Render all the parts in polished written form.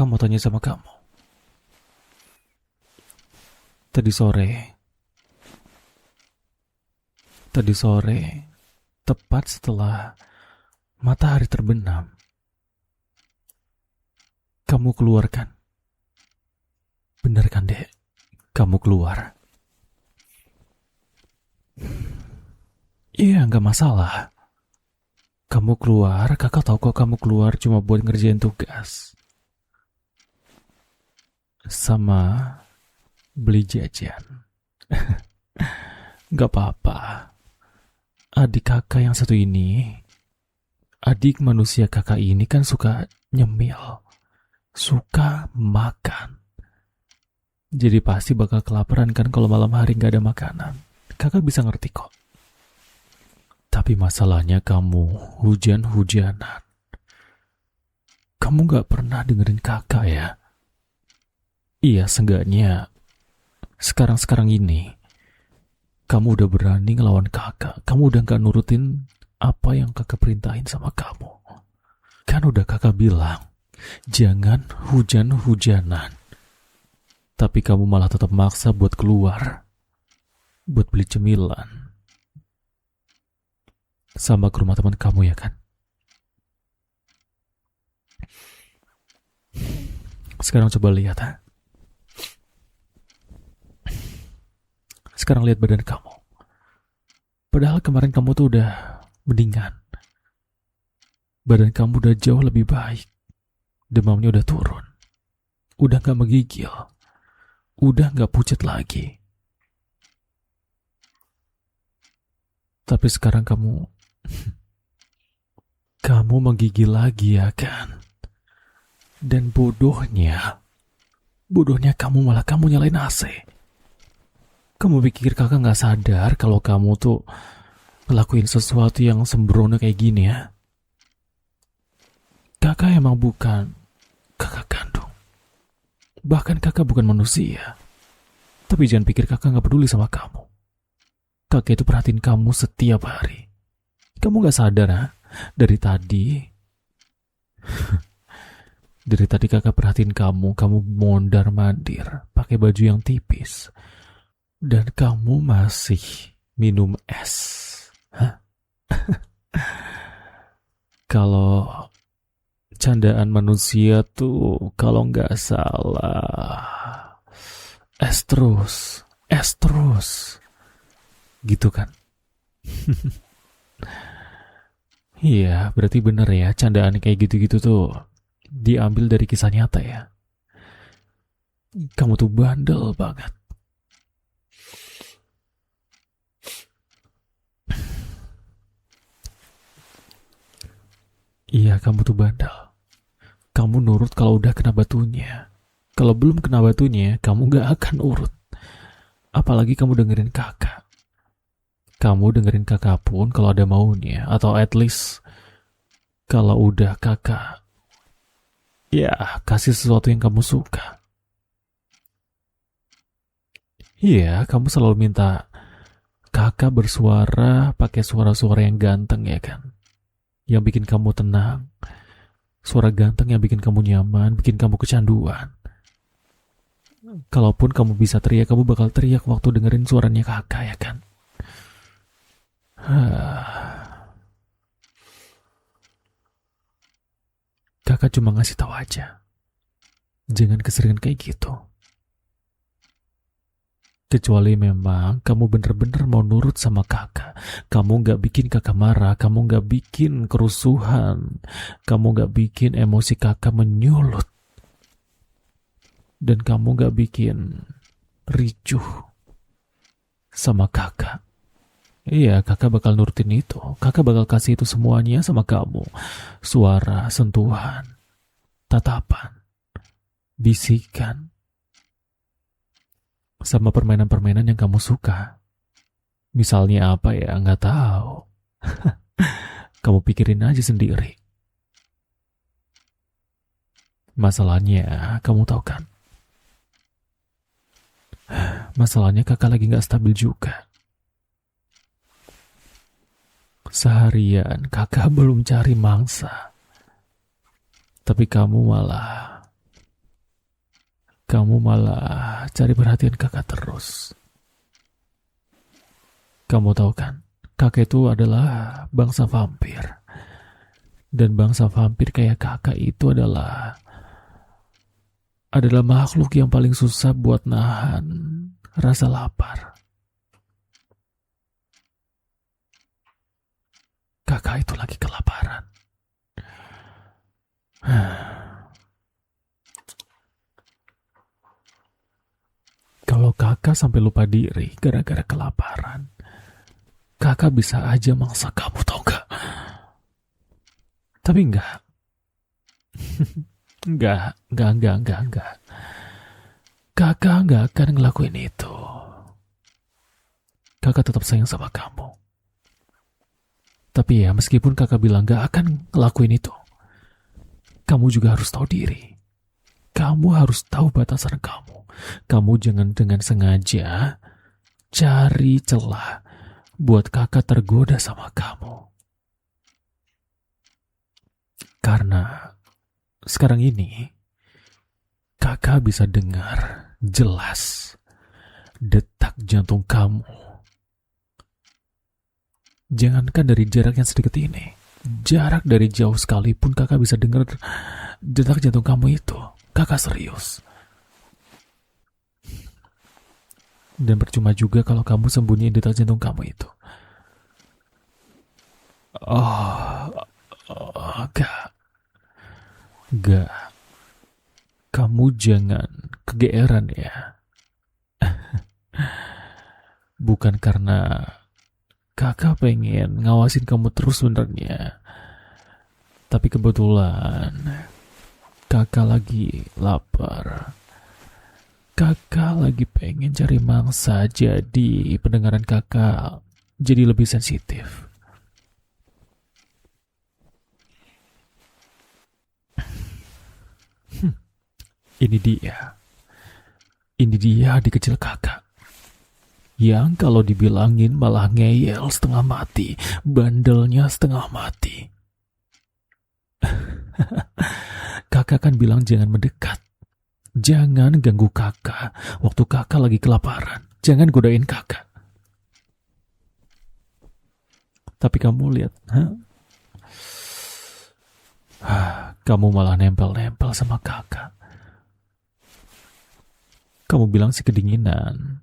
Kakak mau tanya sama kamu. Tadi sore, tepat setelah matahari terbenam, kamu keluar kan? Bener kan, Dek? Kamu keluar. Iya, nggak masalah. Kamu keluar, kakak tahu kok kamu keluar cuma buat ngerjain tugas. Sama beli jajan. Nggak apa-apa. Adik kakak yang satu ini, adik manusia kakak ini kan suka nyemil. Suka makan. Jadi pasti bakal kelaparan kan kalau malam hari nggak ada makanan. Kakak bisa ngerti kok. Tapi masalahnya kamu hujan-hujanan. Kamu gak pernah dengerin kakak ya? Iya, seenggaknya sekarang-sekarang ini kamu udah berani ngelawan kakak. Kamu udah gak nurutin apa yang kakak perintahin sama kamu. Kan udah kakak bilang, jangan hujan-hujanan. Tapi kamu malah tetap maksa buat keluar. Buat beli cemilan. Sama ke rumah teman kamu ya kan? Sekarang coba lihat, ha? Sekarang lihat badan kamu. Padahal kemarin kamu tuh udah mendingan. Badan kamu udah jauh lebih baik. Demamnya udah turun. Udah gak menggigil. Udah gak pucat lagi. Tapi sekarang kamu menggigil lagi ya kan? Dan bodohnya kamu malah kamu nyalain AC. Kamu pikir kakak gak sadar kalau kamu tuh ngelakuin sesuatu yang sembrono kayak gini ya? Kakak emang bukan kakak kandung. Bahkan kakak bukan manusia. Tapi jangan pikir kakak gak peduli sama kamu. Kakak itu perhatiin kamu setiap hari. Kamu gak sadar, ha? Dari tadi kakak perhatiin kamu mondar-mandir, pakai baju yang tipis. Dan kamu masih minum es. Hah? Kalau candaan manusia tuh, kalau nggak salah, es terus. Gitu kan? Iya, berarti bener ya, candaan kayak gitu-gitu tuh diambil dari kisah nyata ya. Kamu tuh bandel banget. Iya, kamu tuh bandel. Kamu nurut kalau udah kena batunya. Kalau belum kena batunya, kamu gak akan urut. Apalagi kamu dengerin kakak. Kamu dengerin kakak pun kalau ada maunya. Atau at least kalau udah kakak, ya kasih sesuatu yang kamu suka. Iya, kamu selalu minta kakak bersuara pakai suara-suara yang ganteng ya kan? Yang bikin kamu tenang. Suara ganteng yang bikin kamu nyaman, bikin kamu kecanduan. Kalaupun kamu bisa teriak, kamu bakal teriak waktu dengerin suaranya kakak ya kan? Kakak cuma ngasih tahu aja. Jangan keseringan kayak gitu. Kecuali memang kamu bener-bener mau nurut sama kakak. Kamu gak bikin kakak marah. Kamu gak bikin kerusuhan. Kamu gak bikin emosi kakak menyulut. Dan kamu gak bikin ricuh sama kakak. Iya, kakak bakal nurutin itu. Kakak bakal kasih itu semuanya sama kamu. Suara, sentuhan, tatapan, bisikan, sama permainan-permainan yang kamu suka. Misalnya apa ya, nggak tahu. Kamu pikirin aja sendiri. Masalahnya, kamu tahu kan? Masalahnya kakak lagi nggak stabil juga. Seharian kakak belum cari mangsa. Tapi kamu malah kamu malah cari perhatian kakak terus. Kamu tahu kan, kakak itu adalah bangsa vampir. Dan bangsa vampir kayak kakak itu adalah makhluk yang paling susah buat nahan rasa lapar. Kakak itu lagi kelaparan. Kalau kakak sampai lupa diri gara-gara kelaparan, kakak bisa aja mangsa kamu, tau gak? Tapi enggak. Enggak. Kakak enggak akan ngelakuin itu. Kakak tetap sayang sama kamu. Tapi ya, meskipun kakak bilang gak akan ngelakuin itu, kamu juga harus tahu diri. Kamu harus tahu batasan kamu. Kamu jangan dengan sengaja cari celah buat kakak tergoda sama kamu. Karena sekarang ini kakak bisa dengar jelas detak jantung kamu. Jangankan dari jarak yang sedikit ini, jarak dari jauh sekalipun kakak bisa dengar detak jantung kamu itu. Kakak serius. Dan percuma juga kalau kamu sembunyiin detak jantung kamu itu. Gak. Kamu jangan kegeeran ya. Bukan karena kakak pengen ngawasin kamu terus sebenarnya. Tapi kebetulan kakak lagi lapar. Kakak lagi pengen cari mangsa, jadi pendengaran kakak jadi lebih sensitif. Ini dia adik kecil kakak. Yang kalau dibilangin malah ngeyel setengah mati, bandelnya setengah mati. Kakak kan bilang jangan mendekat. Jangan ganggu kakak waktu kakak lagi kelaparan. Jangan godain kakak. Tapi kamu lihat, kamu malah nempel-nempel sama kakak. Kamu bilang sih kedinginan.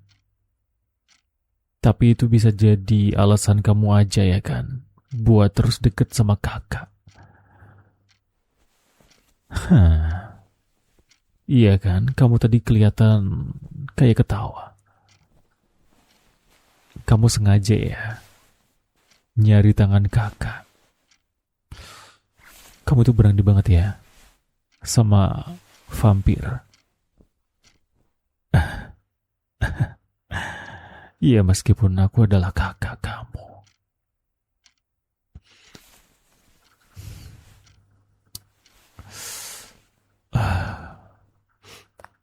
Tapi itu bisa jadi alasan kamu aja ya kan, buat terus deket sama kakak. Iya kan, kamu tadi kelihatan kayak ketawa. Kamu sengaja ya nyari tangan kakak. Kamu tuh berani banget ya sama vampir. Iya, meskipun aku adalah kakak kamu.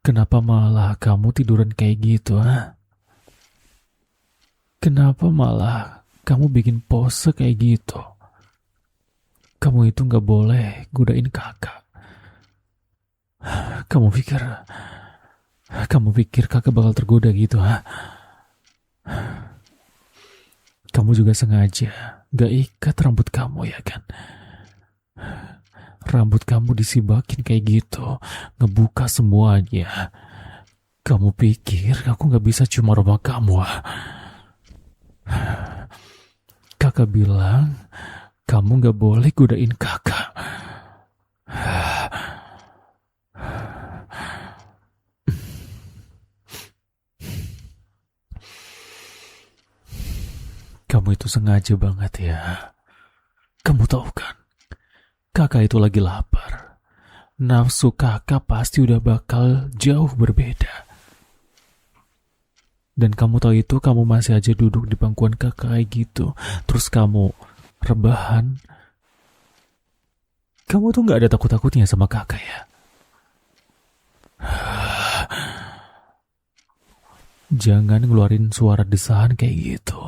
Kenapa malah kamu tiduran kayak gitu, Kenapa malah kamu bikin pose kayak gitu? Kamu itu gak boleh godain kakak. Kamu pikir kakak bakal tergoda gitu, Kamu juga sengaja gak ikat rambut kamu ya kan? Rambut kamu disibakin kayak gitu, ngebuka semuanya. Kamu pikir aku gak bisa cuma rumah kamu, Kakak bilang kamu gak boleh godain kakak. Kamu itu sengaja banget ya. Kamu tahu kan, kakak itu lagi lapar. Nafsu kakak pasti udah bakal jauh berbeda. Dan kamu tahu itu, kamu masih aja duduk di pangkuan kakak kayak gitu. Terus kamu rebahan. Kamu tuh gak ada takut-takutnya sama kakak ya? Jangan ngeluarin suara desahan kayak gitu.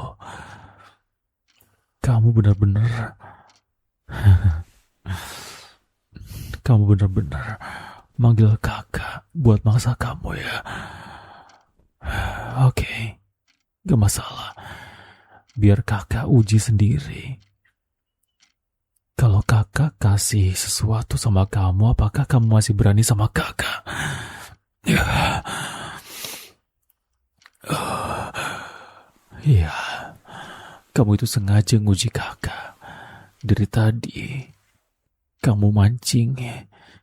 Kamu benar-benar manggil kakak buat maksa kamu ya. Oke, gak masalah. Biar kakak uji sendiri. Kalau kakak kasih sesuatu sama kamu, apakah kamu masih berani sama kakak? Iya, kamu itu sengaja nguji kakak. Dari tadi, kamu mancing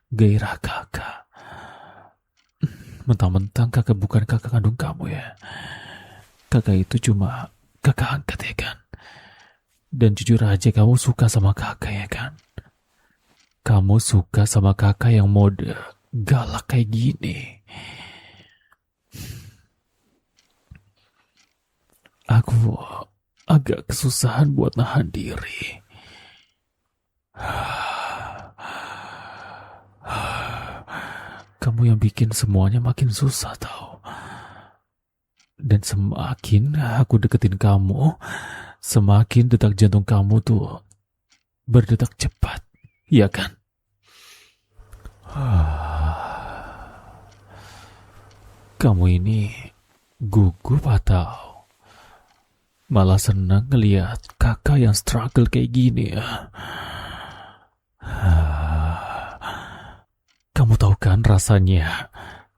gairah kakak. Mentang-mentang kakak bukan kakak kandung kamu ya. Kakak itu cuma kakak angkat ya kan. Dan jujur aja kamu suka sama kakak ya kan. Kamu suka sama kakak yang mode galak kayak gini. Aku agak kesusahan buat nahan diri. Kamu yang bikin semuanya makin susah tau. Dan semakin aku deketin kamu, semakin detak jantung kamu tuh berdetak cepat, iya kan? Kamu ini gugup atau malah senang ngeliat kakak yang struggle kayak gini ya? Kamu tahu kan rasanya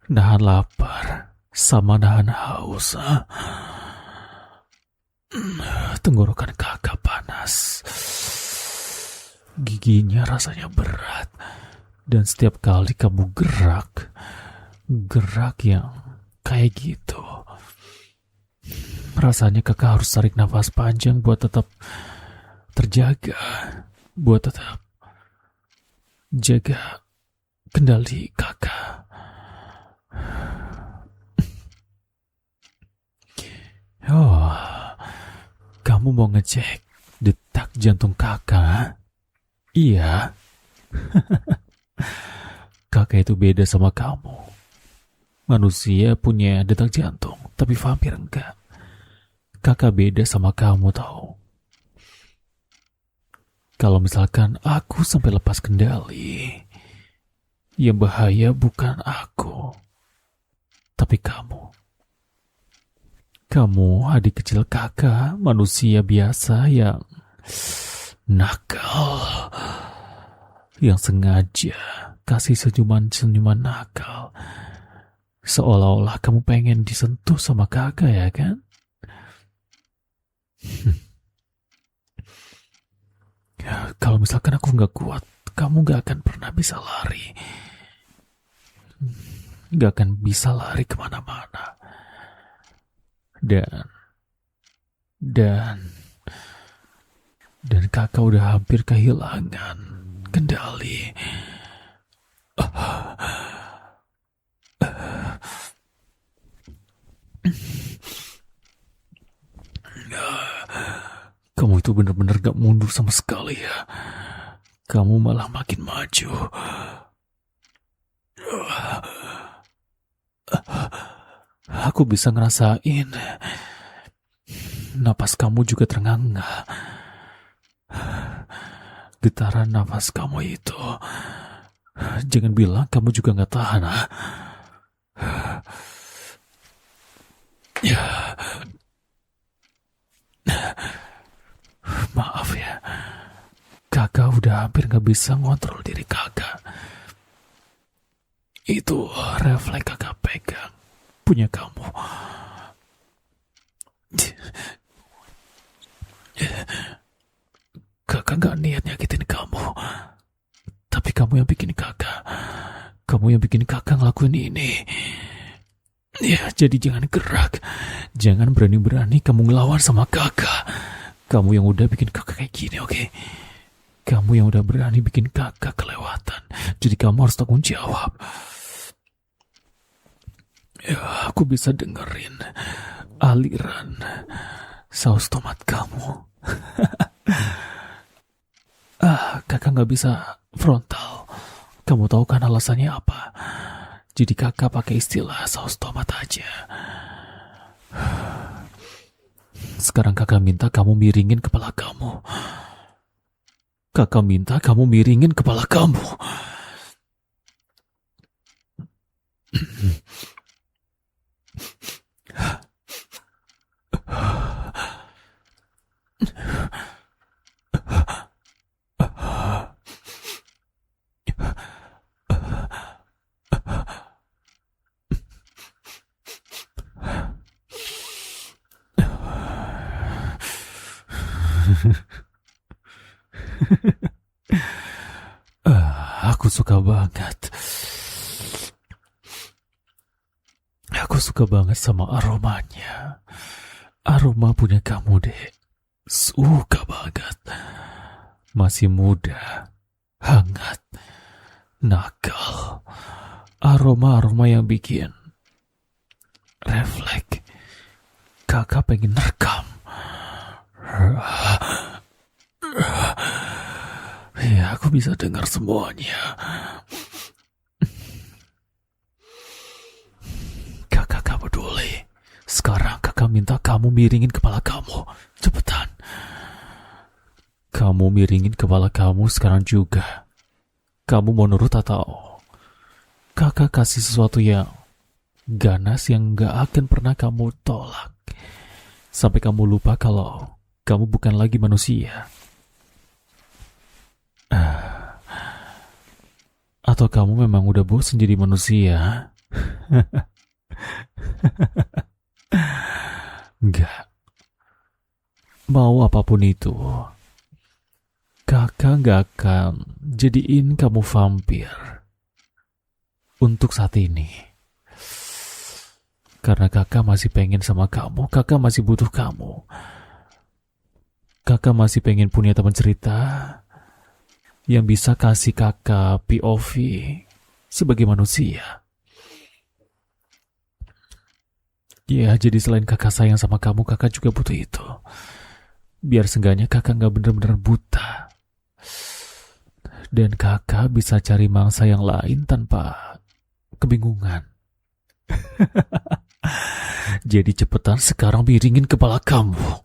nahan lapar sama nahan haus. Tenggorokan kakak panas. Giginya rasanya berat. Dan setiap kali kamu gerak yang kayak gitu, rasanya kakak harus tarik nafas panjang buat tetap terjaga, buat tetap jaga kendali kakak. Oh, kamu mau ngecek detak jantung kakak? Iya. Kakak itu beda sama kamu. Manusia punya detak jantung, tapi vampir enggak. Kakak beda sama kamu tahu. Kalau misalkan aku sampai lepas kendali, yang bahaya bukan aku, tapi kamu. Kamu adik kecil kakak, manusia biasa yang nakal, yang sengaja kasih senyuman-senyuman nakal, seolah-olah kamu pengen disentuh sama kakak ya kan? Kalau misalkan aku gak kuat, kamu gak akan pernah bisa lari. Gak akan bisa lari kemana-mana. Dan kakak udah hampir kehilangan kendali. Kamu itu benar-benar gak mundur sama sekali ya. Kamu malah makin maju. Aku bisa ngerasain napas kamu juga terengah-engah. Getaran nafas kamu itu. Jangan bilang kamu juga gak tahan. Ya. Maaf ya. Kakak udah hampir gak bisa ngontrol diri kakak. Itu refleks kakak pegang. Punya kamu. Kakak gak niat nyakitin kamu. Tapi kamu yang bikin kakak. Kamu yang bikin kakak ngelakuin ini. Ya, jadi jangan gerak. Jangan berani-berani kamu ngelawan sama kakak. Kamu yang udah bikin kakak kayak gini, oke? Kamu yang udah berani bikin kakak kelewatan. Jadi kamu harus tanggung jawab. Ya, aku bisa dengerin aliran saus tomat kamu. Kakak gak bisa frontal. Kamu tahu kan alasannya apa? Jadi kakak pakai istilah saus tomat aja. Sekarang kakak minta kamu miringin kepala kamu. Kakak minta kamu miringin kepala kamu. Aku suka banget. Aku suka banget sama aromanya. Aroma punya kamu, Dek. Suka banget. Masih muda, hangat, nakal. Aroma-aroma yang bikin refleks. Kakak pengen rekam. Ya, aku bisa dengar semuanya. Kakak gak peduli. Sekarang kakak minta kamu miringin kepala kamu. Cepetan. Kamu miringin kepala kamu sekarang juga. Kamu mau nurut atau kakak kasih sesuatu yang ganas yang gak akan pernah kamu tolak. Sampai kamu lupa kalau kamu bukan lagi manusia. Atau kamu memang udah bosan jadi manusia? Enggak. Mau apapun itu, kakak gak akan jadiin kamu vampir. Untuk saat ini. Karena kakak masih pengen sama kamu, kakak masih butuh kamu. Kakak masih pengen punya teman cerita yang bisa kasih kakak POV sebagai manusia. Ya, jadi selain kakak sayang sama kamu, kakak juga butuh itu. Biar seenggaknya kakak gak bener-bener buta. Dan kakak bisa cari mangsa yang lain tanpa kebingungan. Jadi cepetan sekarang miringin kepala kamu.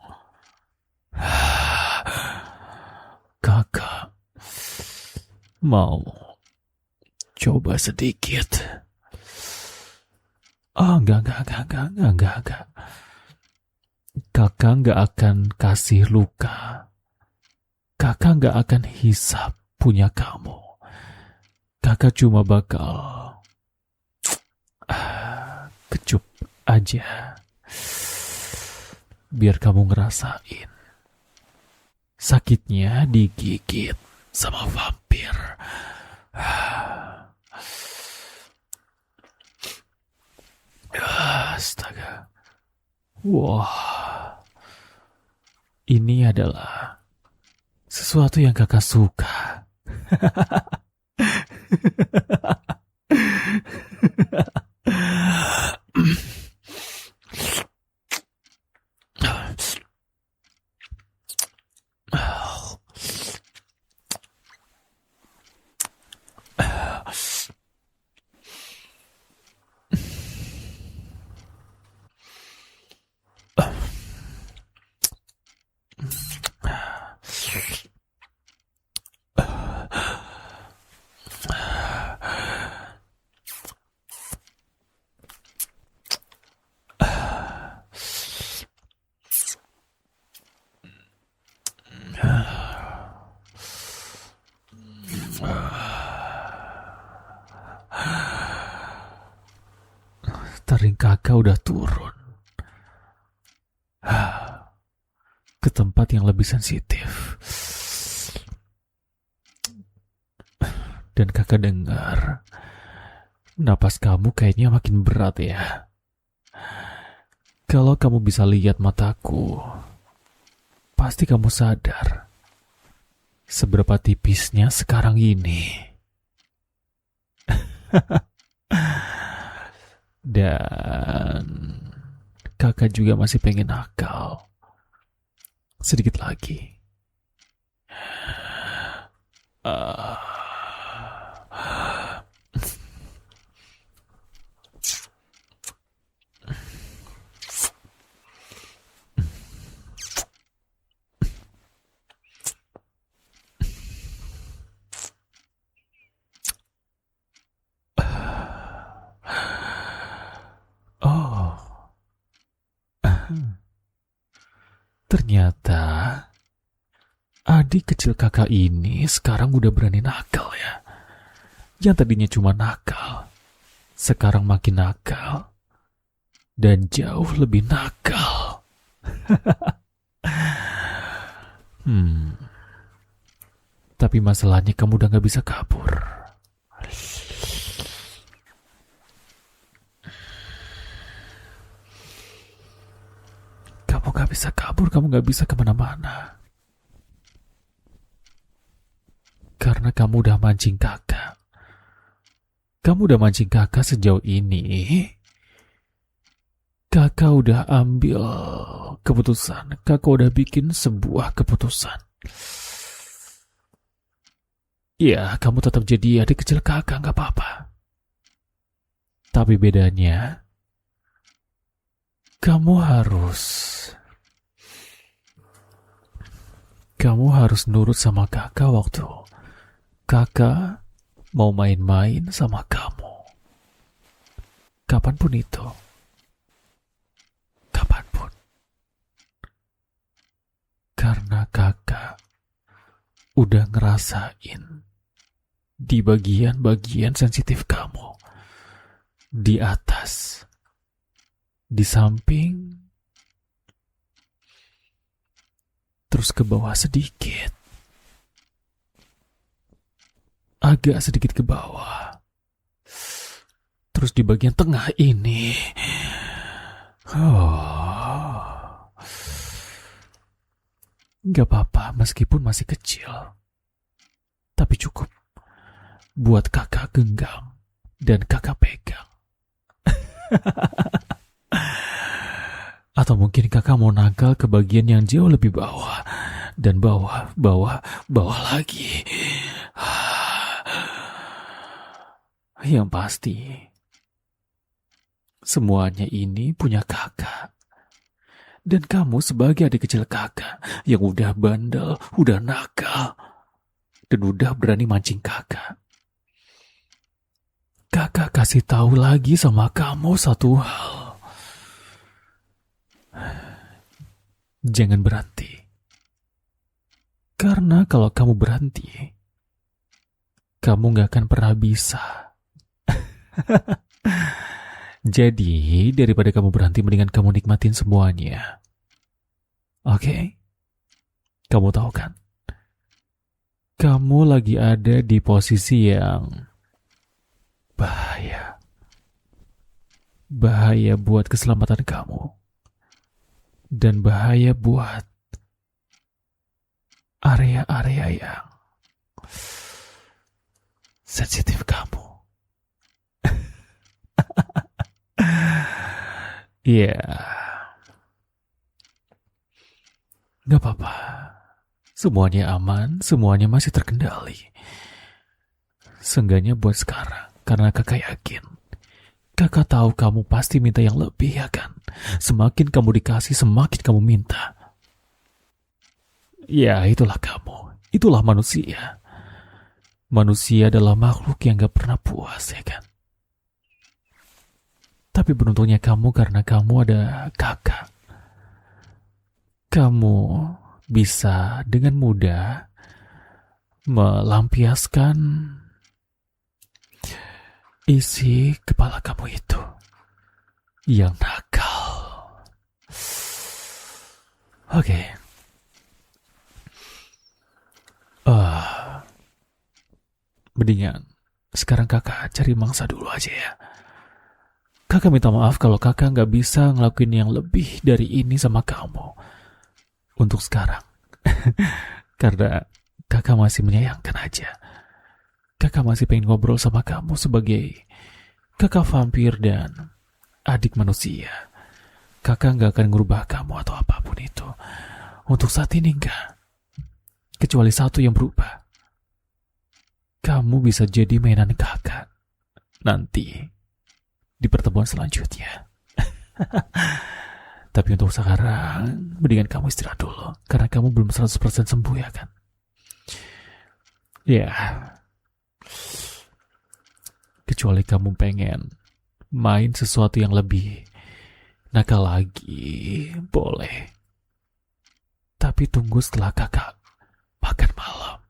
Kakak mau coba sedikit. Enggak. Kakak gak akan kasih luka. Kakak gak akan hisap punya kamu. Kakak cuma bakal kecup aja. Biar kamu ngerasain sakitnya digigit sama vampir. Astaga. Wah. Ini adalah sesuatu yang kakak suka. Taring kakak udah turun ke tempat yang lebih sensitif. Dan kakak dengar napas kamu kayaknya makin berat ya. Kalau kamu bisa lihat mataku, pasti kamu sadar seberapa tipisnya sekarang ini. Dan kakak juga masih pengen nakal. Sedikit lagi. Ternyata adik kecil kakak ini sekarang udah berani nakal ya. Yang tadinya cuma nakal, sekarang makin nakal. Dan jauh lebih nakal. Tapi masalahnya kamu udah gak bisa kabur. Kamu gak bisa kabur, kamu gak bisa kemana-mana. Karena kamu udah mancing kakak. Kamu udah mancing kakak sejauh ini. Kakak udah ambil keputusan. Kakak udah bikin sebuah keputusan. Ya, kamu tetap jadi adik kecil kakak, gak apa-apa. Tapi bedanya, kamu harus nurut sama kakak waktu kakak mau main-main sama kamu. Kapanpun itu. Kapanpun. Karena kakak udah ngerasain di bagian-bagian sensitif kamu. Di atas. Di samping. Terus ke bawah sedikit. Agak sedikit ke bawah. Terus di bagian tengah ini. Gak apa-apa meskipun masih kecil. Tapi cukup buat kakak genggam dan kakak pegang. Atau mungkin kakak mau nakal ke bagian yang jauh lebih bawah. Dan bawah lagi. Yang pasti, semuanya ini punya kakak. Dan kamu sebagai adik kecil kakak yang udah bandel, udah nakal, dan udah berani mancing kakak. Kakak kasih tahu lagi sama kamu satu hal. Jangan berhenti. Karena kalau kamu berhenti, kamu gak akan pernah bisa. Jadi, daripada kamu berhenti, mendingan kamu nikmatin semuanya. Oke? Kamu tahu kan? Kamu lagi ada di posisi yang bahaya. Bahaya buat keselamatan kamu. Dan bahaya buat area-area yang sensitif kamu. Iya. Gak apa-apa. Semuanya aman, semuanya masih terkendali. Seenggaknya buat sekarang. Karena kakak yakin. Kakak tahu kamu pasti minta yang lebih, ya kan? Semakin kamu dikasih, semakin kamu minta. Ya, itulah kamu. Itulah manusia. Manusia adalah makhluk yang gak pernah puas, ya kan? Tapi beruntungnya kamu karena kamu ada kakak. Kamu bisa dengan mudah melampiaskan isi kepala kamu itu yang nakal. Oke. Mendingan sekarang kakak cari mangsa dulu aja ya. Kakak minta maaf kalau kakak gak bisa ngelakuin yang lebih dari ini sama kamu. Untuk sekarang. Karena kakak masih menyayangkan aja. Kakak masih pengen ngobrol sama kamu sebagai kakak vampir dan adik manusia. Kakak gak akan ngerubah kamu atau apapun itu. Untuk saat ini enggak. Kecuali satu yang berubah. Kamu bisa jadi mainan kakak. Nanti. Di pertemuan selanjutnya. Tapi untuk sekarang, mendingan kamu istirahat dulu. Karena kamu belum 100% sembuh, ya kan? Ya. Kecuali kamu pengen main sesuatu yang lebih Nakal lagi, boleh. Tapi tunggu setelah kakak makan malam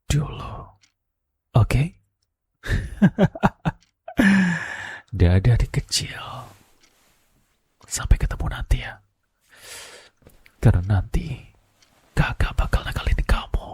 dulu. Oke? Dadah adik kecil. Sampai ketemu nanti ya. Karena nanti kakak bakal nakalin kamu.